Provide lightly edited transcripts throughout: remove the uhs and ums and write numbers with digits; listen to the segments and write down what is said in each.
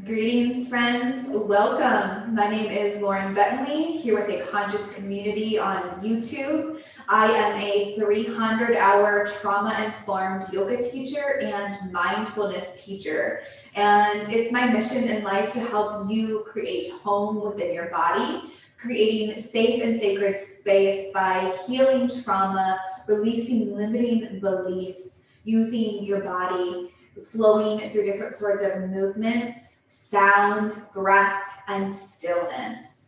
Greetings, friends. Welcome. My name is Lauren Bentley, here with a conscious community on YouTube. I am a 300-hour trauma-informed yoga teacher and mindfulness teacher. And it's my mission in life to help you create home within your body, creating safe and sacred space by healing trauma, releasing limiting beliefs, using your body, flowing through different sorts of movements, sound, breath, and stillness.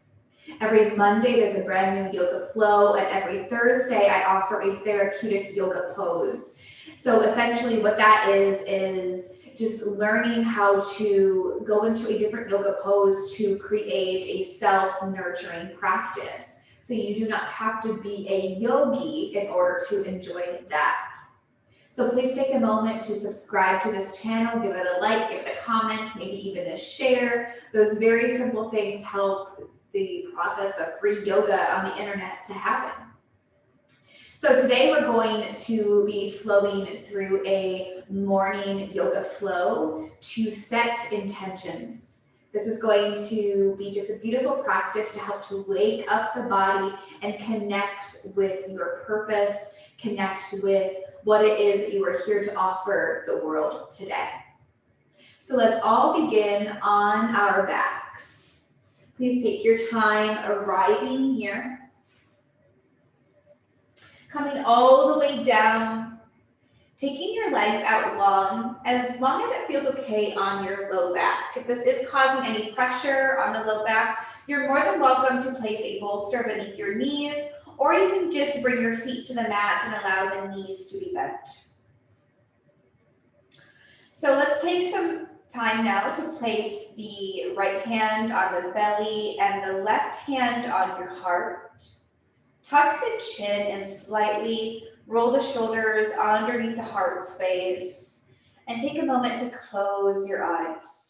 Every Monday, there's a brand new yoga flow, and every Thursday, I offer a therapeutic yoga pose. So essentially what that is just learning how to go into a different yoga pose to create a self-nurturing practice. So you do not have to be a yogi in order to enjoy that. So please take a moment to subscribe to this channel, give it a like, give it a comment, maybe even a share. Those very simple things help the process of free yoga on the internet to happen. So today we're going to be flowing through a morning yoga flow to set intentions. This is going to be just a beautiful practice to help to wake up the body and connect with your purpose, connect with what it is that you are here to offer the world today. So let's all begin on our backs. Please take your time arriving here. Coming all the way down, taking your legs out long as it feels okay on your low back. If this is causing any pressure on the low back, you're more than welcome to place a bolster beneath your knees, or you can just bring your feet to the mat and allow the knees to be bent. So let's take some time now to place the right hand on the belly and the left hand on your heart. Tuck the chin and slightly roll the shoulders underneath the heart space, and take a moment to close your eyes.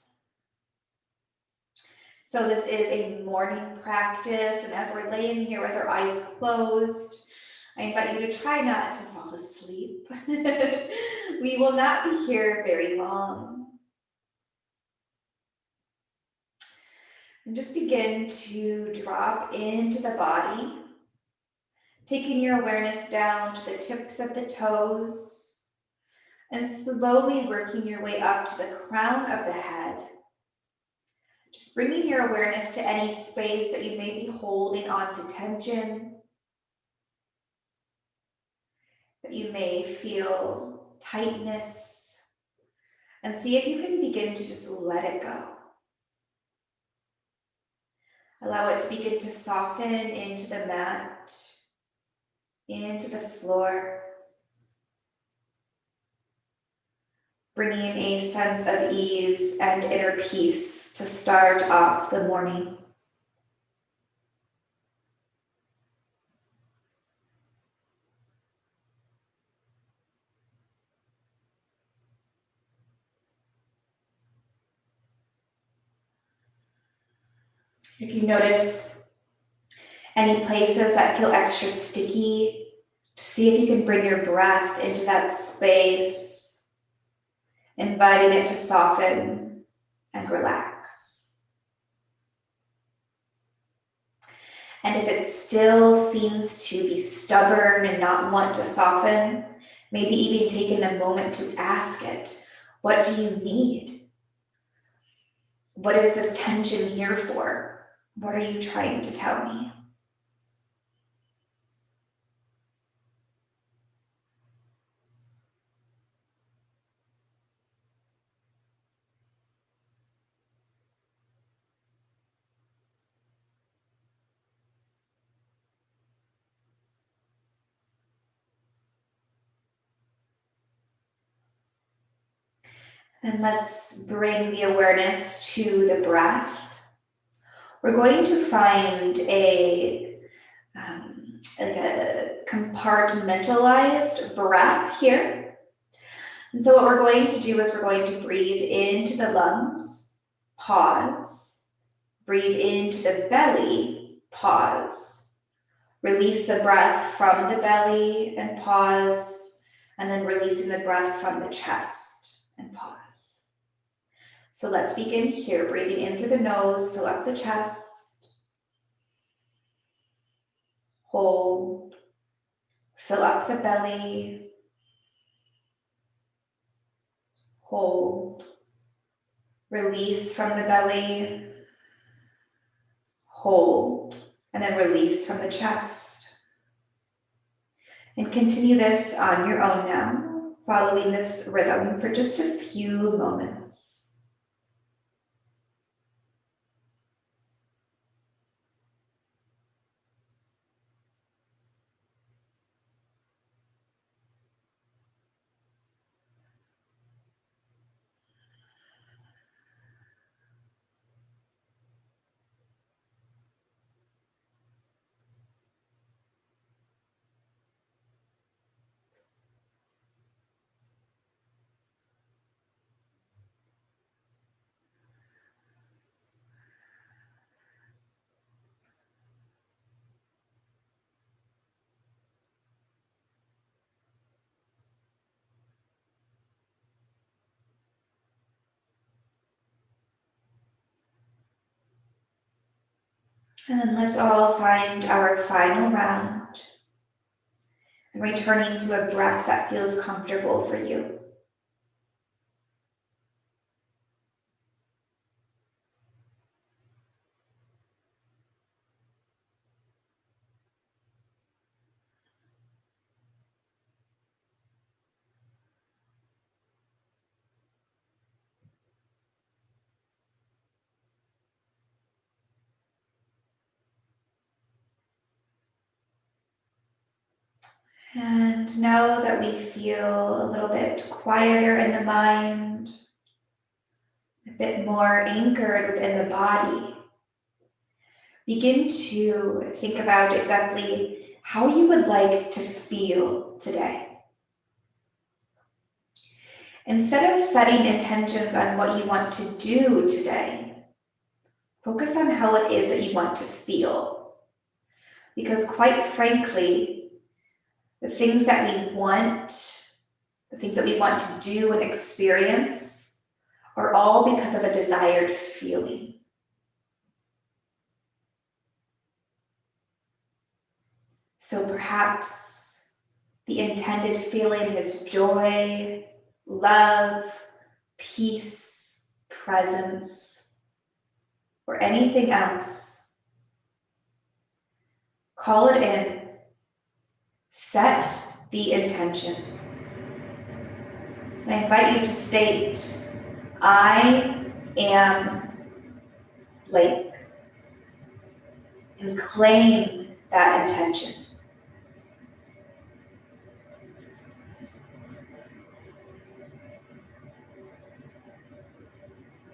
So this is a morning practice, and as we're laying here with our eyes closed, I invite you to try not to fall asleep. We will not be here very long. And just begin to drop into the body, taking your awareness down to the tips of the toes, and slowly working your way up to the crown of the head. Just bringing your awareness to any space that you may be holding on to tension, that you may feel tightness, and see if you can begin to just let it go. Allow it to begin to soften into the mat, into the floor, bringing a sense of ease and inner peace to start off the morning. If you notice any places that feel extra sticky, see if you can bring your breath into that space, inviting it to soften and relax. And if it still seems to be stubborn and not want to soften, maybe even taking a moment to ask it, what do you need? What is this tension here for? What are you trying to tell me? And let's bring the awareness to the breath. We're going to find a compartmentalized breath here. And so what we're going to do is we're going to breathe into the lungs, pause, breathe into the belly, pause, release the breath from the belly and pause, and then releasing the breath from the chest and pause. So let's begin here, breathing in through the nose, fill up the chest, hold, fill up the belly, hold, release from the belly, hold, and then release from the chest. And continue this on your own now, following this rhythm for just a few moments. And then let's all find our final round. And returning to a breath that feels comfortable for you. And know that we feel a little bit quieter in the mind, a bit more anchored within the body. Begin to think about exactly how you would like to feel today. Instead of setting intentions on what you want to do today, focus on how it is that you want to feel. Because quite frankly, the things that we want to do and experience are all because of a desired feeling. So perhaps the intended feeling is joy, love, peace, presence, or anything else. Call it in. Set the intention. And I invite you to state, I am blank, and claim that intention.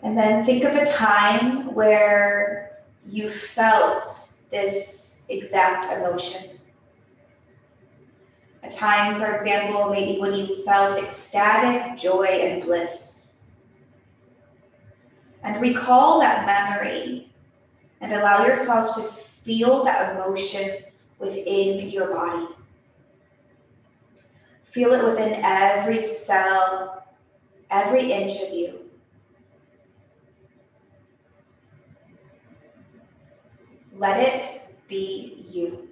And then think of a time where you felt this exact emotion. A time, for example, maybe when you felt ecstatic joy and bliss. And recall that memory and allow yourself to feel that emotion within your body. Feel it within every cell, every inch of you. Let it be you.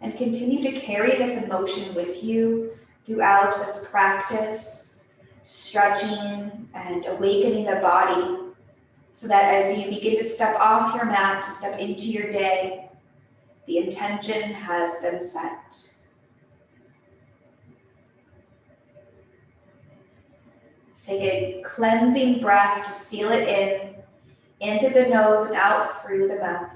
And continue to carry this emotion with you throughout this practice, stretching and awakening the body, so that as you begin to step off your mat and step into your day, the intention has been set. Let's take a cleansing breath to seal it in through the nose and out through the mouth.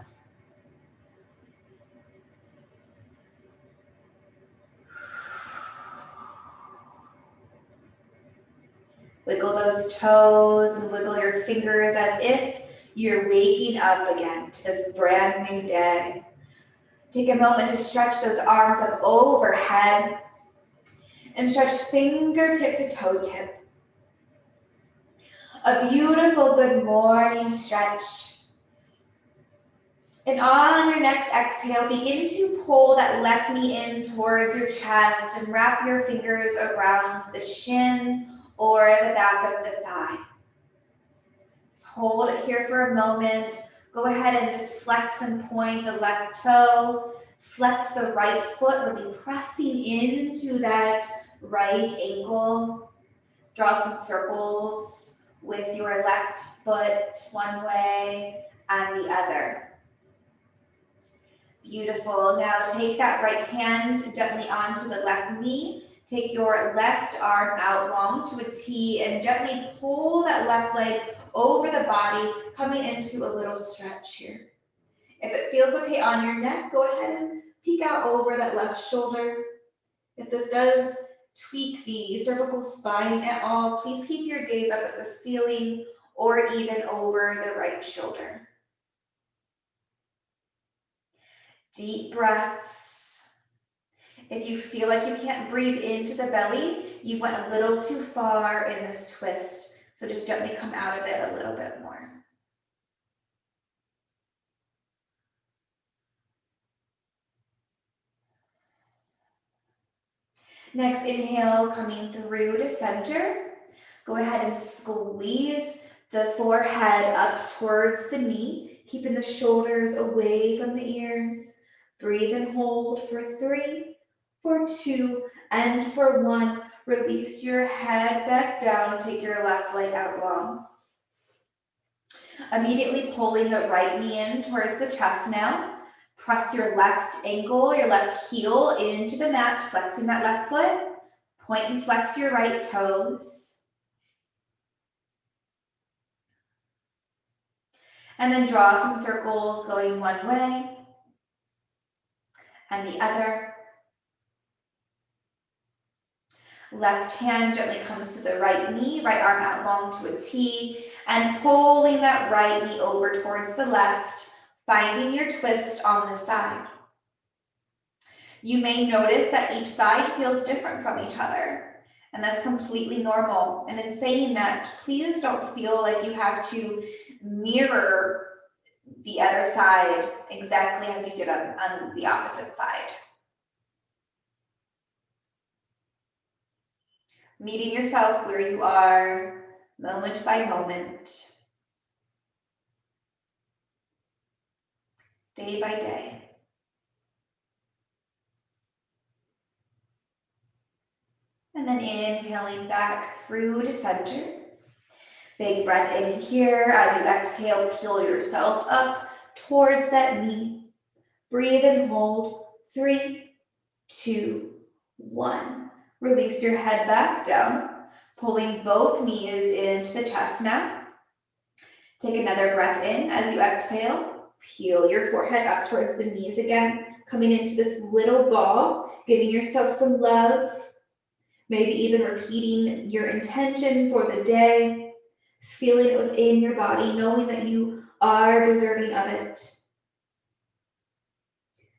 Wiggle those toes and wiggle your fingers as if you're waking up again to this brand new day. Take a moment to stretch those arms up overhead and stretch fingertip to toe tip. A beautiful good morning stretch. And on your next exhale, begin to pull that left knee in towards your chest and wrap your fingers around the shin or the back of the thigh. Just hold it here for a moment. Go ahead and just flex and point the left toe. Flex the right foot, really pressing into that right ankle. Draw some circles with your left foot one way and the other. Beautiful. Now take that right hand gently onto the left knee. Take your left arm out long to a T and gently pull that left leg over the body, coming into a little stretch here. If it feels okay on your neck, go ahead and peek out over that left shoulder. If this does tweak the cervical spine at all, please keep your gaze up at the ceiling or even over the right shoulder. Deep breaths. If you feel like you can't breathe into the belly, you went a little too far in this twist. So just gently come out of it a little bit more. Next, inhale, coming through to center. Go ahead and squeeze the forehead up towards the knee, keeping the shoulders away from the ears. Breathe and hold for 3, for 2, and for 1. Release your head back down. Take your left leg out long. Immediately pulling the right knee in towards the chest now. Press your left ankle, your left heel into the mat, flexing that left foot. Point and flex your right toes. And then draw some circles going one way and the other. Left hand gently comes to the right knee, right arm out long to a T, and pulling that right knee over towards the left, finding your twist on the side. You may notice that each side feels different from each other, and that's completely normal. And in saying that, please don't feel like you have to mirror the other side exactly as you did on the opposite side. Meeting yourself where you are, moment by moment, day by day. And then inhaling back through to center. Big breath in here. As you exhale, peel yourself up towards that knee. Breathe and hold. 3, 2, 1. Release your head back down, pulling both knees into the chest now. Take another breath in as you exhale. Peel your forehead up towards the knees again, coming into this little ball, giving yourself some love. Maybe even repeating your intention for the day, feeling it within your body, knowing that you are deserving of it.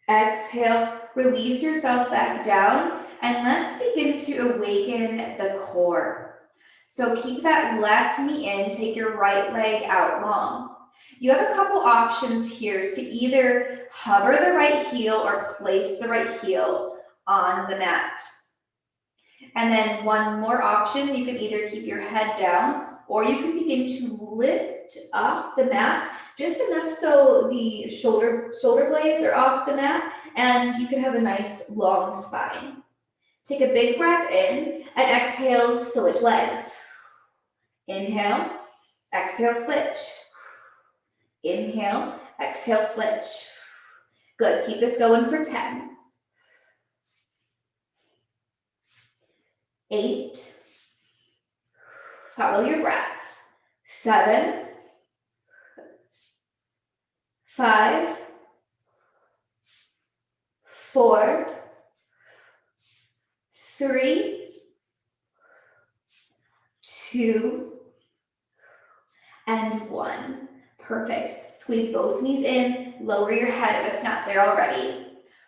Exhale, release yourself back down. And let's begin to awaken the core. So keep that left knee in, take your right leg out long. You have a couple options here to either hover the right heel or place the right heel on the mat. And then one more option, you can either keep your head down or you can begin to lift off the mat just enough so the shoulder blades are off the mat and you can have a nice long spine. Take a big breath in and exhale, switch legs. Inhale, exhale, switch. Inhale, exhale, switch. Good, keep this going for 10. 8. Follow your breath. 7. 5. 4. 3, 2, and 1. Perfect. Squeeze both knees in, lower your head if it's not there already.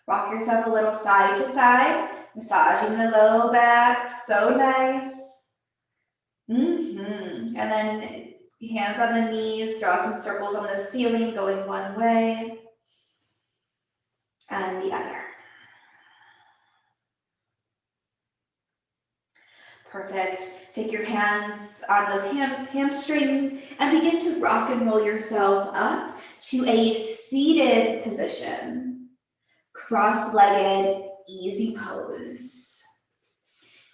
Rock yourself a little side to side, massaging the low back, so nice. And then hands on the knees, draw some circles on the ceiling, going one way and the other. Perfect. Take your hands on those hamstrings and begin to rock and roll yourself up to a seated position. Cross-legged, easy pose.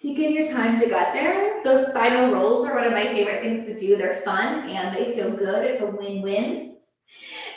Taking your time to get there. Those spinal rolls are one of my favorite things to do. They're fun and they feel good. It's a win-win.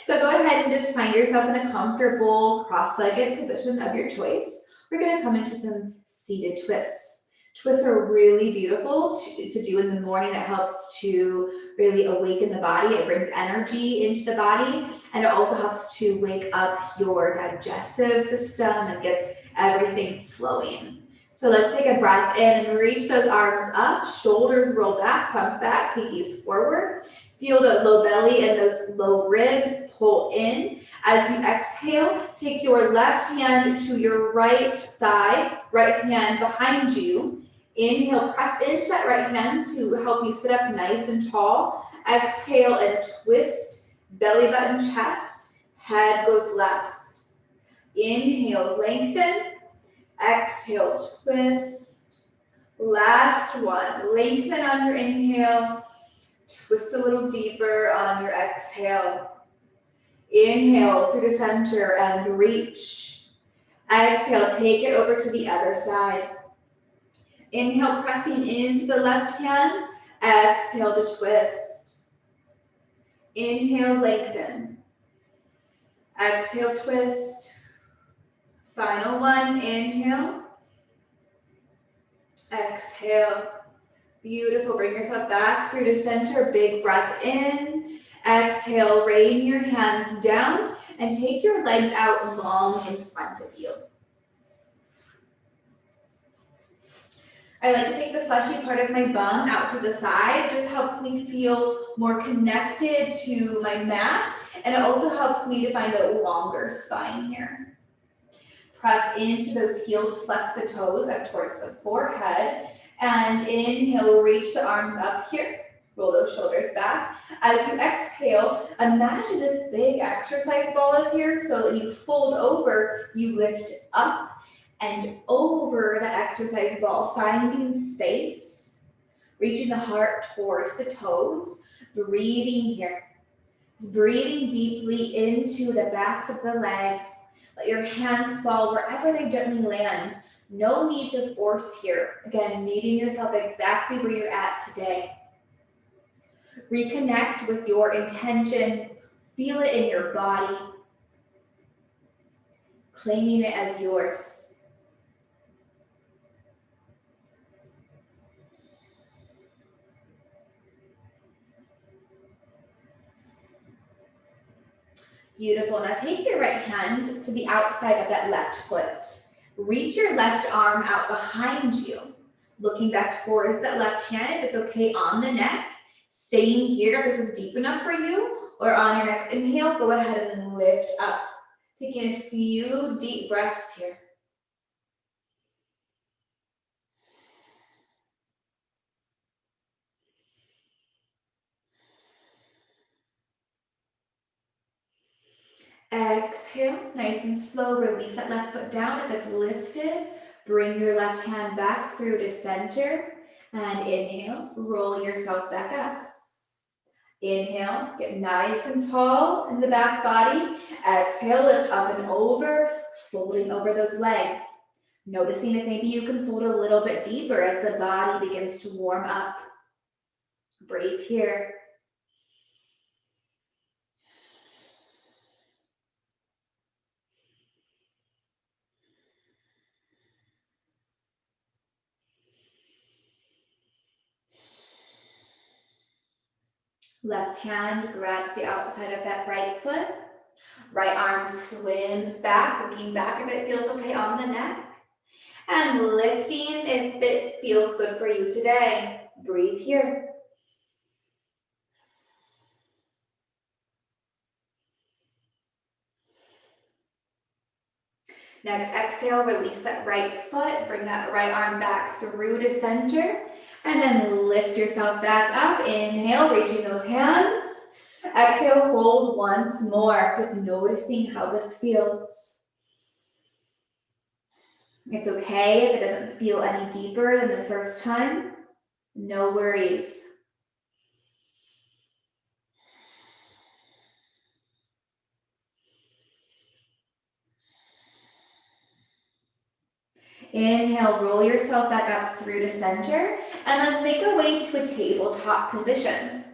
So go ahead and just find yourself in a comfortable cross-legged position of your choice. We're going to come into some seated twists. Twists are really beautiful to do in the morning. It helps to really awaken the body. It brings energy into the body, and it also helps to wake up your digestive system and gets everything flowing. So let's take a breath in and reach those arms up, shoulders roll back, thumbs back, pinkies forward. Feel the low belly and those low ribs pull in. As you exhale, take your left hand to your right thigh, right hand behind you. Inhale, press into that right hand to help you sit up nice and tall. Exhale and twist, belly button, chest, head goes left. Inhale, lengthen. Exhale, twist. Last one, lengthen on your inhale. Twist a little deeper on your exhale. Inhale through the center and reach. Exhale, take it over to the other side. Inhale, pressing into the left hand. Exhale to twist. Inhale, lengthen. Exhale, twist. Final one, inhale. Exhale. Beautiful, bring yourself back through the center. Big breath in. Exhale, rain your hands down and take your legs out long in front of you. I like to take the fleshy part of my bum out to the side. It just helps me feel more connected to my mat, and it also helps me to find a longer spine here. Press into those heels, flex the toes up towards the forehead, and inhale, reach the arms up here. Roll those shoulders back. As you exhale, imagine this big exercise ball is here, so when you fold over, you lift up and over the exercise ball, finding space, reaching the heart towards the toes, breathing here. Just breathing deeply into the backs of the legs. Let your hands fall wherever they gently land. No need to force here. Again, meeting yourself exactly where you're at today. Reconnect with your intention. Feel it in your body. Claiming it as yours. Beautiful. Now take your right hand to the outside of that left foot. Reach your left arm out behind you, looking back towards that left hand. If it's okay, on the neck. Staying here if this is deep enough for you, or on your next inhale, go ahead and lift up. Taking a few deep breaths here. Exhale, nice and slow, release that left foot down. If it's lifted, bring your left hand back through to center, and inhale, roll yourself back up. Inhale, get nice and tall in the back body. Exhale, lift up and over, folding over those legs. Noticing if maybe you can fold a little bit deeper as the body begins to warm up. Breathe here. Left hand grabs the outside of that right foot. Right arm swims back, looking back if it feels okay on the neck. And lifting if it feels good for you today. Breathe here. Next, exhale, release that right foot. Bring that right arm back through to center. And then lift yourself back up. Inhale, reaching those hands. Exhale, fold once more. Just noticing how this feels. It's okay if it doesn't feel any deeper than the first time. No worries. Inhale, roll yourself back up through to center, and let's make our way to a tabletop position.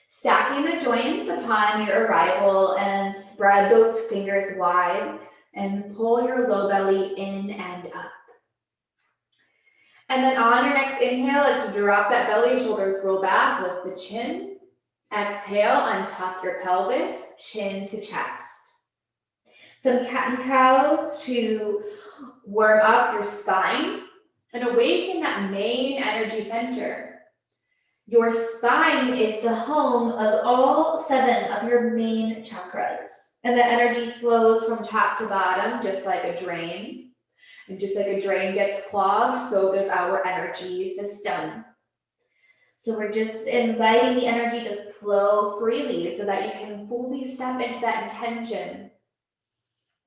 Stacking the joints upon your arrival and spread those fingers wide and pull your low belly in and up. And then on your next inhale, let's drop that belly, shoulders roll back, lift the chin. Exhale, untuck your pelvis, chin to chest. Some cat and cows to warm up your spine and awaken that main energy center. Your spine is the home of all 7 of your main chakras. And the energy flows from top to bottom, just like a drain. And just like a drain gets clogged, so does our energy system. So we're just inviting the energy to flow freely so that you can fully step into that intention.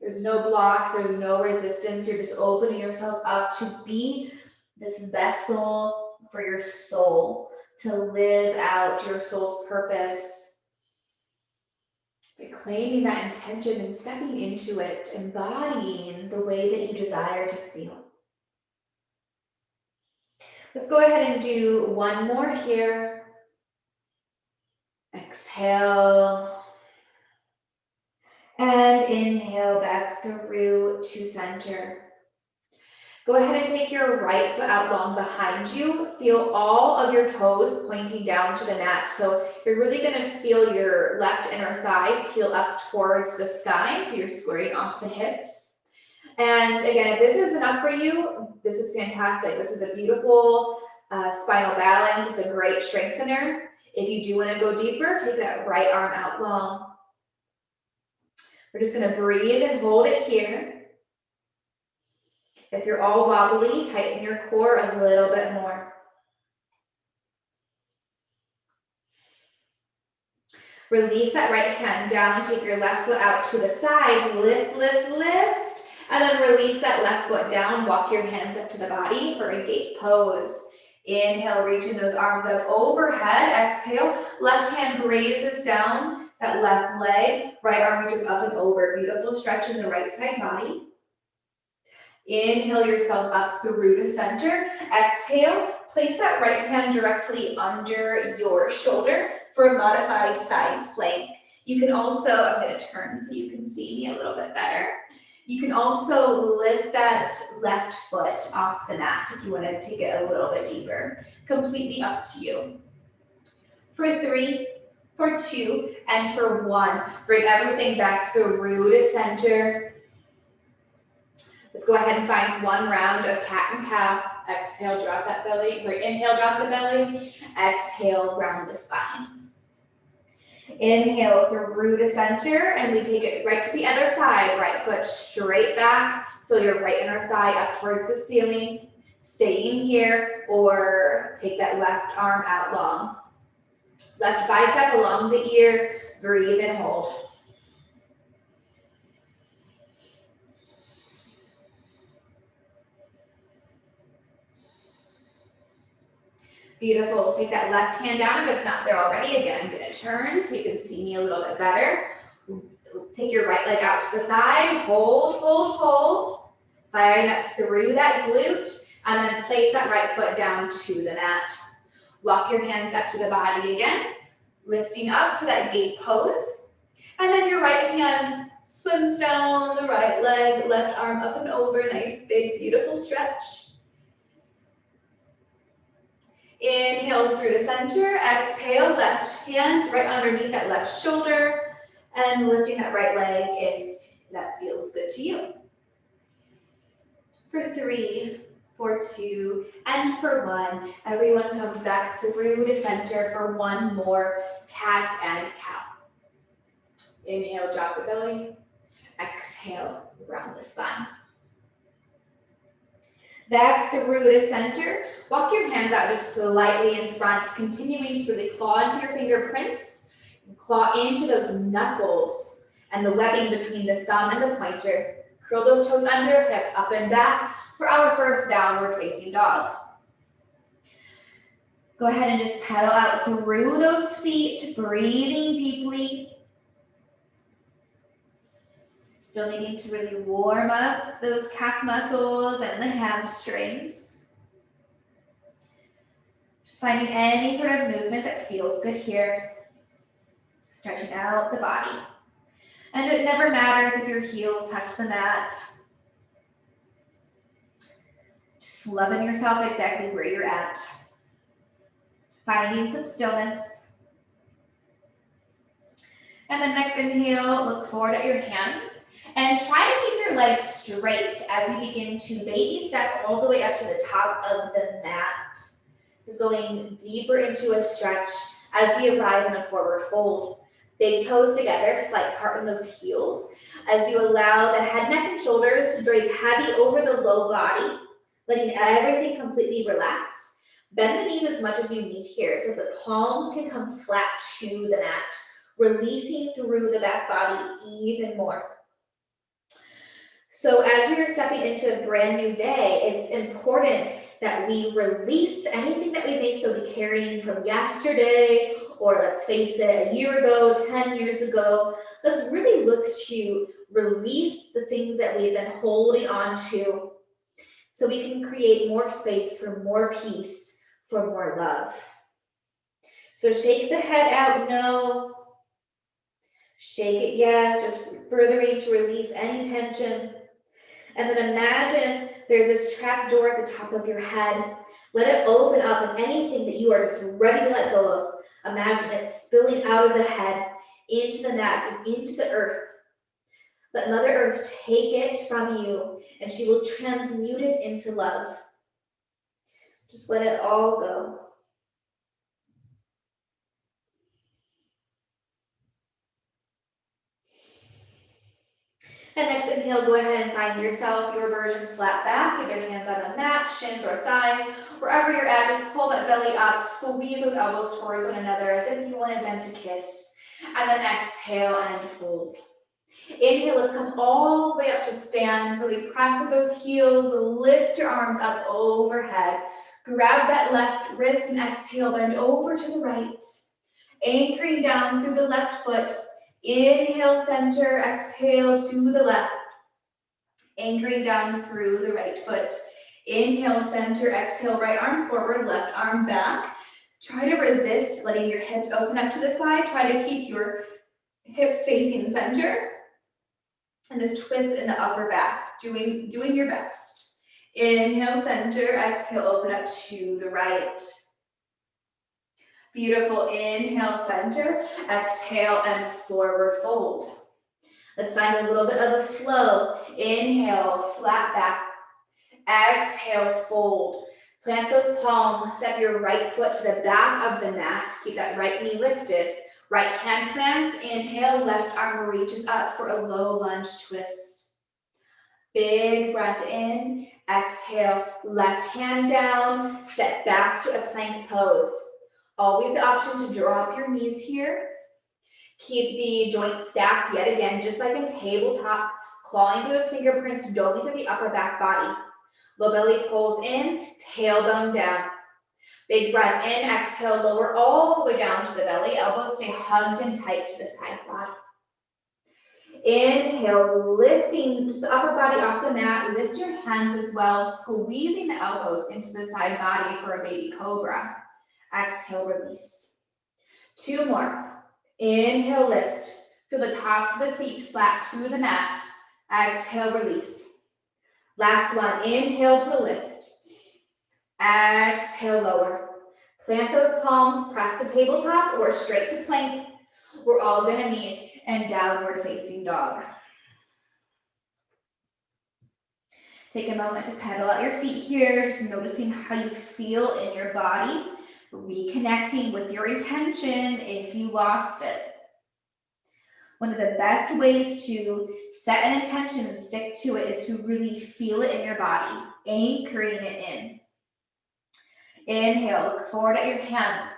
There's no blocks, there's no resistance. You're just opening yourself up to be this vessel for your soul, to live out your soul's purpose. By claiming that intention and stepping into it, embodying the way that you desire to feel. Let's go ahead and do one more here. Exhale. And inhale back through to center. Go ahead and take your right foot out long behind you. Feel all of your toes pointing down to the mat. So you're really going to feel your left inner thigh peel up towards the sky. So you're squaring off the hips. And again, if this is enough for you, this is fantastic. This is a beautiful spinal balance. It's a great strengthener. If you do want to go deeper, take that right arm out long. We're just going to breathe and hold it here. If you're all wobbly, tighten your core a little bit more. Release that right hand down, take your left foot out to the side, lift, lift, lift, and then release that left foot down, walk your hands up to the body for a gate pose. Inhale, reaching those arms up overhead, exhale, left hand raises down, that left leg, right arm reaches up and over, beautiful stretch in the right side body. Inhale yourself up through to center. Exhale, place that right hand directly under your shoulder for a modified side plank. You can also, I'm going to turn so you can see me a little bit better. You can also lift that left foot off the mat if you want to take it a little bit deeper. Completely up to you. For 3, for 2, and for 1. Bring everything back through to center. Let's go ahead and find one round of cat and cow. Exhale, drop that belly. Sorry, inhale, drop the belly. Exhale, round the spine. Inhale through to center, and we take it right to the other side. Right foot straight back. Feel your right inner thigh up towards the ceiling. Staying here, or take that left arm out long. Left bicep along the ear. Breathe and hold. Beautiful. Take that left hand down if it's not there already. Again, I'm going to turn so you can see me a little bit better. Take your right leg out to the side. Hold, hold, hold. Firing up through that glute. And then place that right foot down to the mat. Walk your hands up to the body again. Lifting up for that gate pose. And then your right hand swims down the right leg. Left arm up and over. Nice, big, beautiful stretch. Inhale through to center, exhale, left hand right underneath that left shoulder, and lifting that right leg if that feels good to you. For 3, for 2, and for 1, everyone comes back through to center for one more cat and cow. Inhale, drop the belly, exhale, round the spine. Back through to center. Walk your hands out just slightly in front, continuing to really claw into your fingerprints, claw into those knuckles and the webbing between the thumb and the pointer. Curl those toes under, hips up and back for our first downward facing dog. Go ahead and just pedal out through those feet, breathing deeply. Still needing to really warm up those calf muscles and the hamstrings. Just finding any sort of movement that feels good here. Stretching out the body. And it never matters if your heels touch the mat. Just loving yourself exactly where you're at. Finding some stillness. And then next inhale, look forward at your hands. And try to keep your legs straight as you begin to baby step all the way up to the top of the mat. Just going deeper into a stretch as we arrive in a forward fold. Big toes together, slight part in those heels. As you allow the head, neck, and shoulders to drape heavy over the low body, letting everything completely relax. Bend the knees as much as you need here so the palms can come flat to the mat, releasing through the back body even more. So as we are stepping into a brand new day, it's important that we release anything that we may still be carrying from yesterday, or let's face it, a year ago, 10 years ago. Let's really look to release the things that we've been holding on to so we can create more space for more peace, for more love. So shake the head out, no. Shake it, yes, just furthering to release any tension. And then imagine there's this trap door at the top of your head. Let it open up, and anything that you are just ready to let go of, imagine it spilling out of the head, into the mat, and into the earth. Let Mother Earth take it from you, and she will transmute it into love. Just let it all go. And next inhale, go ahead and find yourself, your version flat back, either hands on the mat, shins or thighs, wherever you're at, just pull that belly up, squeeze those elbows towards one another as if you wanted them to kiss. And then exhale and fold. Inhale, let's come all the way up to stand, really press with those heels, lift your arms up overhead. Grab that left wrist and exhale, bend over to the right. Anchoring down through the left foot. Inhale, center, exhale to the left. Anchoring down through the right foot. Inhale, center, exhale, right arm forward, left arm back. Try to resist letting your hips open up to the side. Try to keep your hips facing center. And this twist in the upper back, doing your best. Inhale, center, exhale, open up to the right. Beautiful. Inhale, center, exhale, and forward fold. Let's find a little bit of a flow. Inhale, flat back. Exhale, fold. Plant those palms. Step your right foot to the back of the mat. Keep that right knee lifted. Right hand plants. Inhale, left arm reaches up for a low lunge twist. Big breath in. Exhale, left hand down. Step back to a plank pose. Always the option to drop your knees here. Keep the joints stacked yet again, just like in tabletop, clawing through those fingerprints, doving through the upper back body. Low belly pulls in, tailbone down. Big breath in, exhale, lower all the way down to the belly. Elbows stay hugged and tight to the side body. Inhale, lifting just the upper body off the mat. Lift your hands as well, squeezing the elbows into the side body for a baby cobra. Exhale, release. Two more. Inhale, lift. Feel the tops of the feet flat to the mat. Exhale, release. Last one. Inhale to the lift. Exhale, lower. Plant those palms, press to tabletop or straight to plank. We're all going to meet in downward facing dog. Take a moment to pedal out your feet here, just noticing how you feel in your body. Reconnecting with your intention if you lost it. One of the best ways to set an intention and stick to it is to really feel it in your body, anchoring it in. Inhale, look forward at your hands.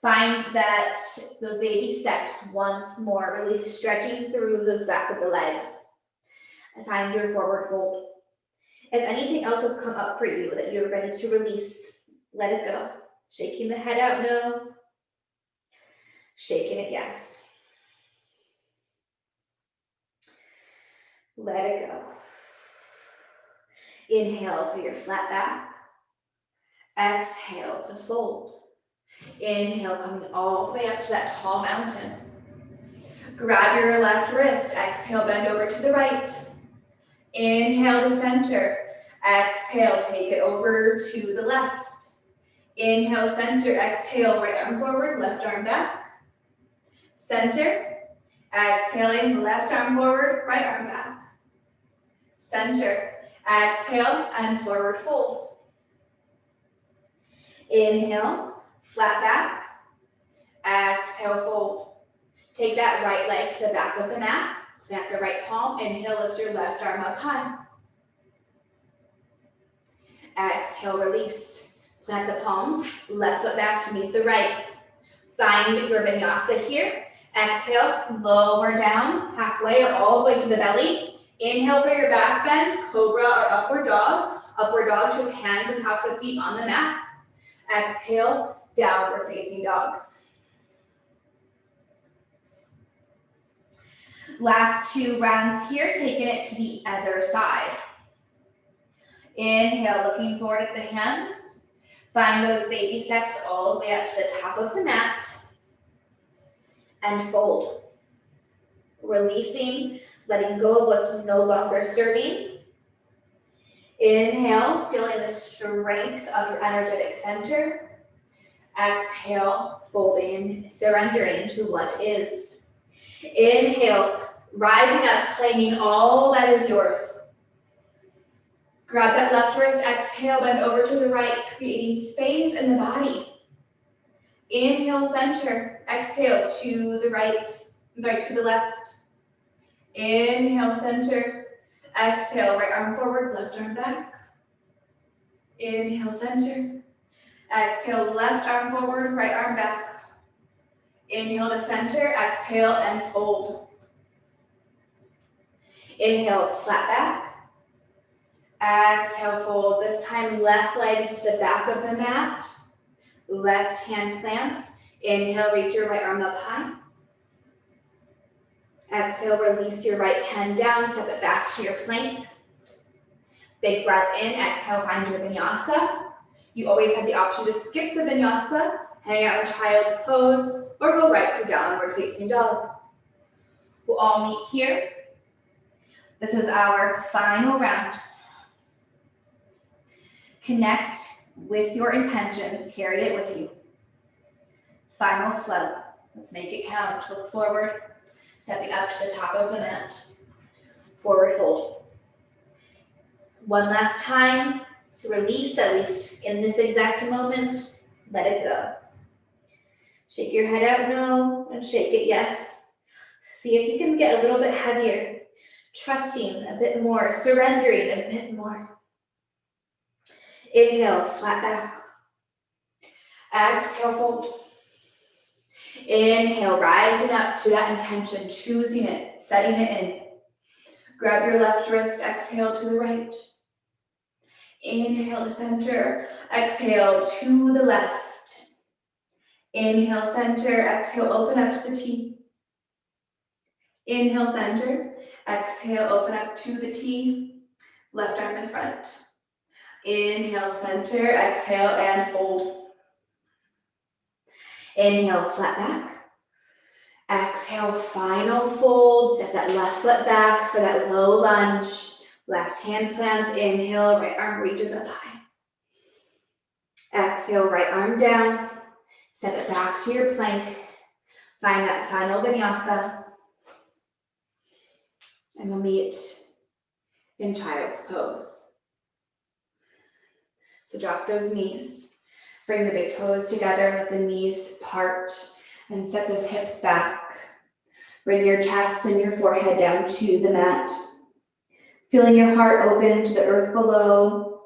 Find those baby steps once more, really stretching through those back of the legs. and find your forward fold. If anything else has come up for you that you're ready to release, let it go. Shaking the head out, no. Shaking it, yes. Let it go. Inhale for your flat back. Exhale to fold. Inhale, coming all the way up to that tall mountain. Grab your left wrist. Exhale, bend over to the right. Inhale to center. Exhale, take it over to the left. Inhale, center. Exhale, right arm forward, left arm back. Center. Exhaling, left arm forward, right arm back. Center. Exhale and forward fold. Inhale, flat back. Exhale, fold. Take that right leg to the back of the mat. Plant the right palm. Inhale, lift your left arm up high. Exhale, release. Plant the palms, left foot back to meet the right. Find your vinyasa here. Exhale, lower down, halfway or all the way to the belly. Inhale for your back bend, cobra or upward dog. Upward dog, just hands and tops of feet on the mat. Exhale, downward facing dog. Last 2 rounds here, taking it to the other side. Inhale, looking forward at the hands. Find those baby steps all the way up to the top of the mat. And fold. Releasing, letting go of what's no longer serving. Inhale, feeling the strength of your energetic center. Exhale, folding, surrendering to what is. Inhale, rising up, claiming all that is yours. Grab that left wrist, exhale, bend over to the right, creating space in the body. Inhale, center, exhale to the right, to the left. Inhale, center, exhale, right arm forward, left arm back. Inhale, center, exhale, left arm forward, right arm back. Inhale to center, exhale and fold. Inhale, flat back. Exhale, fold. This time, left leg to the back of the mat. Left hand plants. Inhale, reach your right arm up high. Exhale, release your right hand down, step it back to your plank. Big breath in, exhale, find your vinyasa. You always have the option to skip the vinyasa, hang out in child's pose, or go right to downward facing dog. We'll all meet here. This is our final round. Connect with your intention, carry it with you. Final flow. Let's make it count. Look forward, stepping up to the top of the mat. Forward fold. One last time to release, at least in this exact moment. Let it go. Shake your head out no, and shake it yes. See if you can get a little bit heavier. Trusting a bit more, surrendering a bit more. Inhale, flat back. Exhale, fold. Inhale, rising up to that intention, choosing it, setting it in. Grab your left wrist, exhale to the right. Inhale to center, exhale to the left. Inhale, center, exhale, open up to the T. Inhale, center, exhale, open up to the T. Left arm in front. Inhale, center, exhale, and fold. Inhale, flat back. Exhale, final fold. Step that left foot back for that low lunge. Left hand plants. Inhale, right arm reaches up high. Exhale, right arm down. Step it back to your plank. Find that final vinyasa. And we'll meet in child's pose. So drop those knees. Bring the big toes together, let the knees part, and set those hips back. Bring your chest and your forehead down to the mat. Feeling your heart open to the earth below.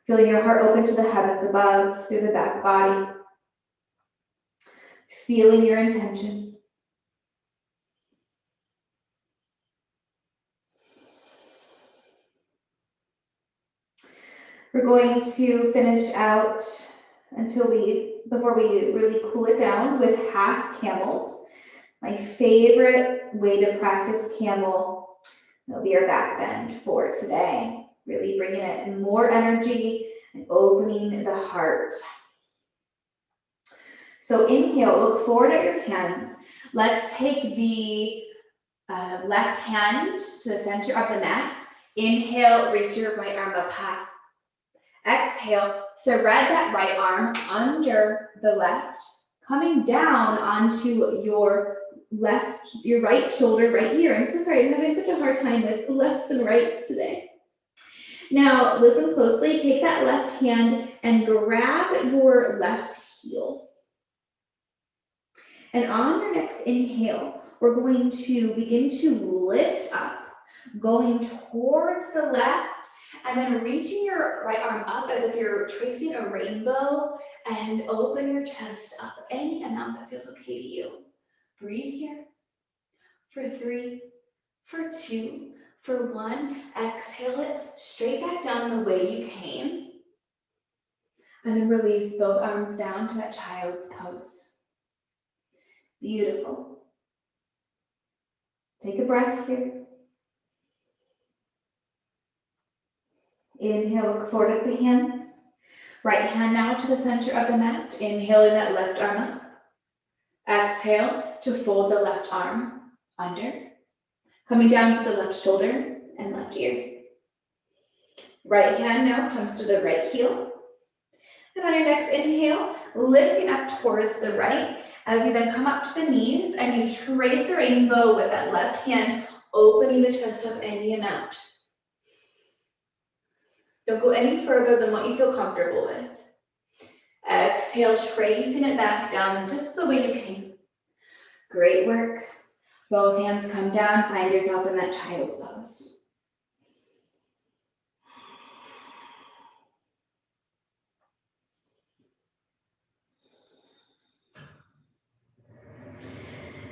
Feeling your heart open to the heavens above through the back body. Feeling your intention. going to finish out before we really cool it down with half camels. My favorite way to practice camel. That'll be our back bend for today. Really bringing in more energy and opening the heart. So inhale, look forward at your hands. Let's take the left hand to the center of the mat. Inhale, reach your right arm up high. Exhale, thread that right arm under the left, coming down onto your right shoulder right here. I'm so sorry, I'm having such a hard time with lefts and rights today. Now, listen closely. Take that left hand and grab your left heel. And on your next inhale, we're going to begin to lift up, going towards the left, and then reaching your right arm up as if you're tracing a rainbow, and open your chest up any amount that feels okay to you. Breathe here for 3, for 2, for 1. Exhale it straight back down the way you came. And then release both arms down to that child's pose. Beautiful. Take a breath here. Inhale, look forward at the hands. Right hand now to the center of the mat. Inhaling that left arm up. Exhale to fold the left arm under. Coming down to the left shoulder and left ear. Right hand now comes to the right heel. And on your next inhale, lifting up towards the right as you then come up to the knees and you trace a rainbow with that left hand, opening the chest up any amount. Don't go any further than what you feel comfortable with. Exhale, tracing it back down just the way you came. Great work. Both hands come down, find yourself in that child's pose.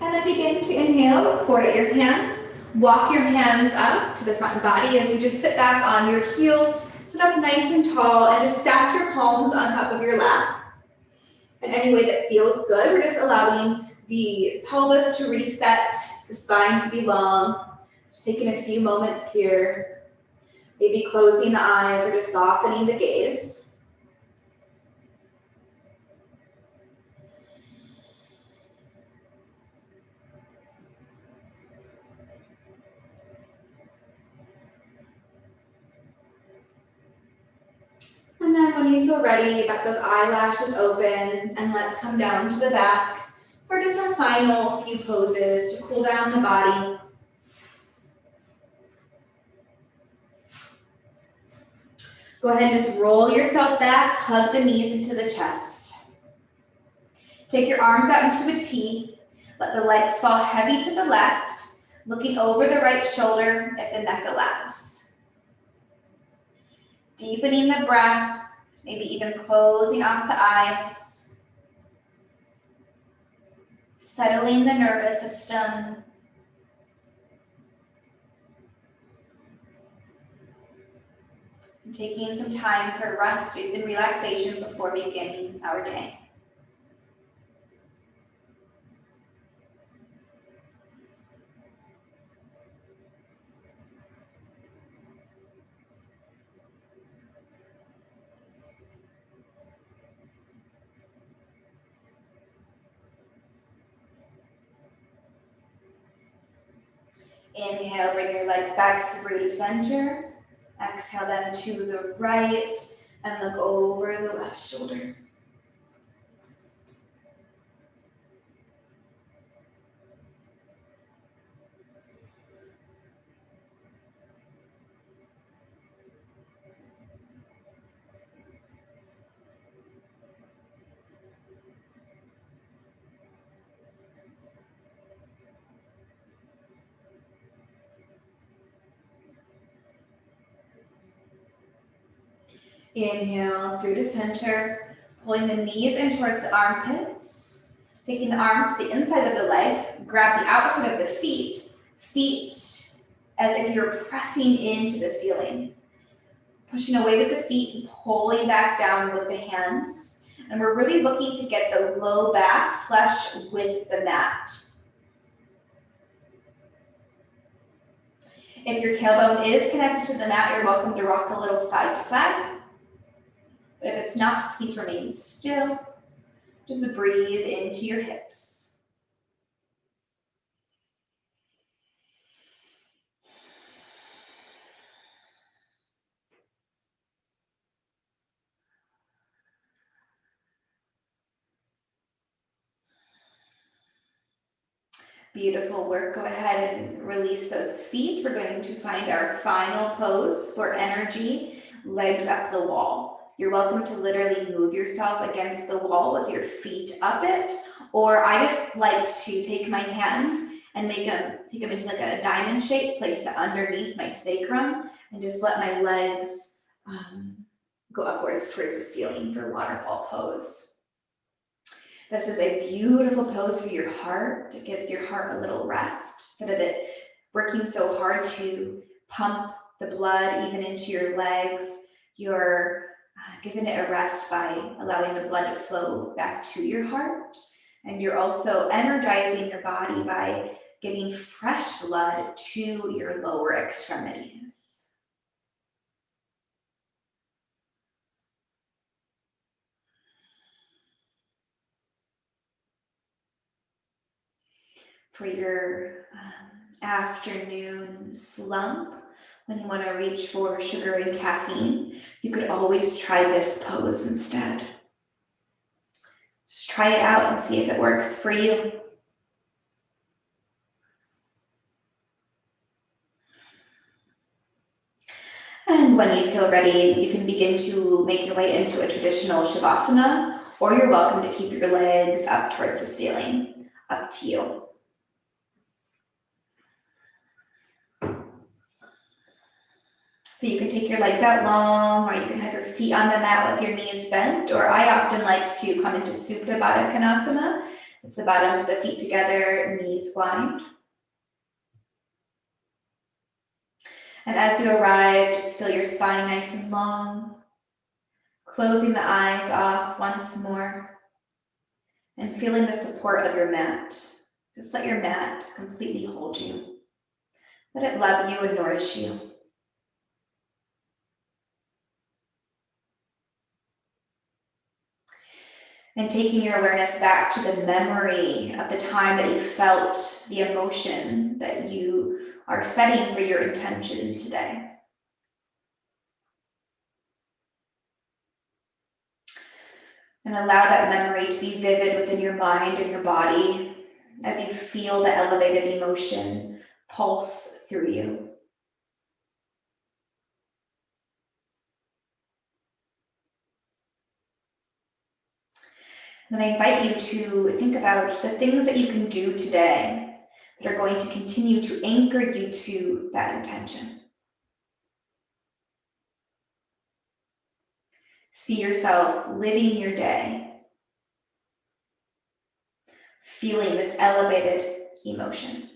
And then begin to inhale, look forward at your hands. Walk your hands up to the front body as you just sit back on your heels. Sit up nice and tall and just stack your palms on top of your lap. In any way that feels good, we're just allowing the pelvis to reset, the spine to be long. Just taking a few moments here. Maybe closing the eyes or just softening the gaze. And then when you feel ready, let those eyelashes open and let's come down to the back for just our final few poses to cool down the body. Go ahead and just roll yourself back, hug the knees into the chest. Take your arms out into a T. Let the legs fall heavy to the left, looking over the right shoulder if the neck allows. Deepening the breath, maybe even closing off the eyes. Settling the nervous system. And taking some time for rest and relaxation before beginning our day. Inhale, bring your legs back through to center. Exhale then to the right and look over the left shoulder. Inhale through to center, pulling the knees in towards the armpits, taking the arms to the inside of the legs, grab the outside of the feet as if you're pressing into the ceiling. Pushing away with the feet and pulling back down with the hands. And we're really looking to get the low back flush with the mat. If your tailbone is connected to the mat, you're welcome to rock a little side to side. But if it's not, please remain still. Just breathe into your hips. Beautiful work. Go ahead and release those feet. We're going to find our final pose for energy, legs up the wall. You're welcome to literally move yourself against the wall with your feet up it, or I just like to take my hands and take them into like a diamond shape, place it underneath my sacrum, and just let my legs go upwards towards the ceiling for waterfall pose. This is a beautiful pose for your heart. It gives your heart a little rest. Instead of it working so hard to pump the blood even into your legs, you're giving it a rest by allowing the blood to flow back to your heart. And you're also energizing your body by giving fresh blood to your lower extremities. For your afternoon slump, when you want to reach for sugar and caffeine, you could always try this pose instead. Just try it out and see if it works for you. And when you feel ready, you can begin to make your way into a traditional Shavasana, or you're welcome to keep your legs up towards the ceiling. Up to you. So you can take your legs out long, or you can have your feet on the mat with your knees bent, or I often like to come into Supta Baddha Konasana. It's the bottoms of the feet together, knees wide. And as you arrive, just feel your spine nice and long, closing the eyes off once more, and feeling the support of your mat. Just let your mat completely hold you. Let it love you and nourish you. And taking your awareness back to the memory of the time that you felt the emotion that you are setting for your intention today. And allow that memory to be vivid within your mind and your body as you feel the elevated emotion pulse through you. And I invite you to think about the things that you can do today that are going to continue to anchor you to that intention. See yourself living your day, feeling this elevated emotion.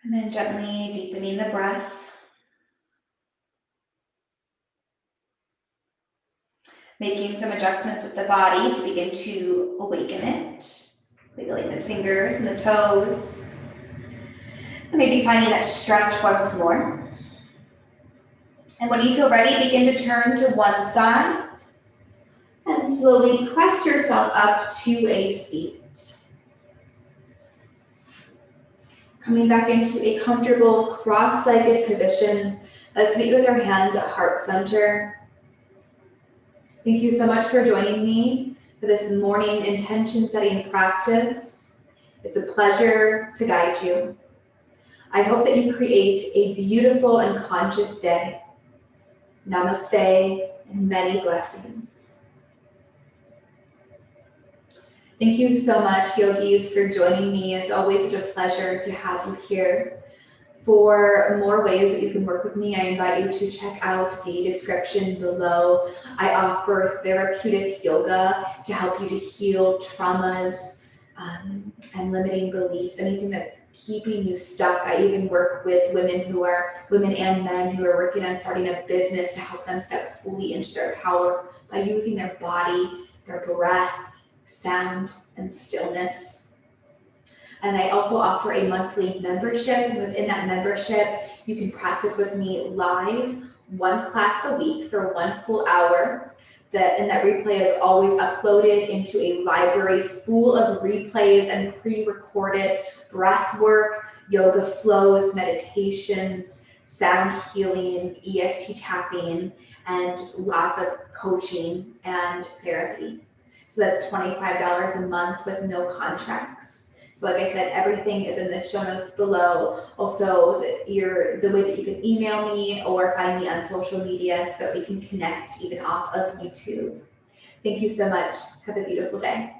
And then gently deepening the breath. Making some adjustments with the body to begin to awaken it. Wiggling the fingers and the toes. And maybe finding that stretch once more. And when you feel ready, begin to turn to one side. And slowly press yourself up to a seat. Coming back into a comfortable cross-legged position. Let's meet with our hands at heart center. Thank you so much for joining me for this morning intention setting practice. It's a pleasure to guide you. I hope that you create a beautiful and conscious day. Namaste and many blessings. Thank you so much, yogis, for joining me. It's always such a pleasure to have you here. For more ways that you can work with me, I invite you to check out the description below. I offer therapeutic yoga to help you to heal traumas and limiting beliefs, anything that's keeping you stuck. I even work with women and men who are working on starting a business to help them step fully into their power by using their body, their breath, sound, and stillness. And I also offer a monthly membership. Within that membership, you can practice with me live, one class a week for 1 full hour. And that replay is always uploaded into a library full of replays and pre-recorded breath work, yoga flows, meditations, sound healing, EFT tapping, and just lots of coaching and therapy. So that's $25 a month with no contracts. So like I said, everything is in the show notes below. Also, the way that you can email me or find me on social media so that we can connect even off of YouTube. Thank you so much. Have a beautiful day.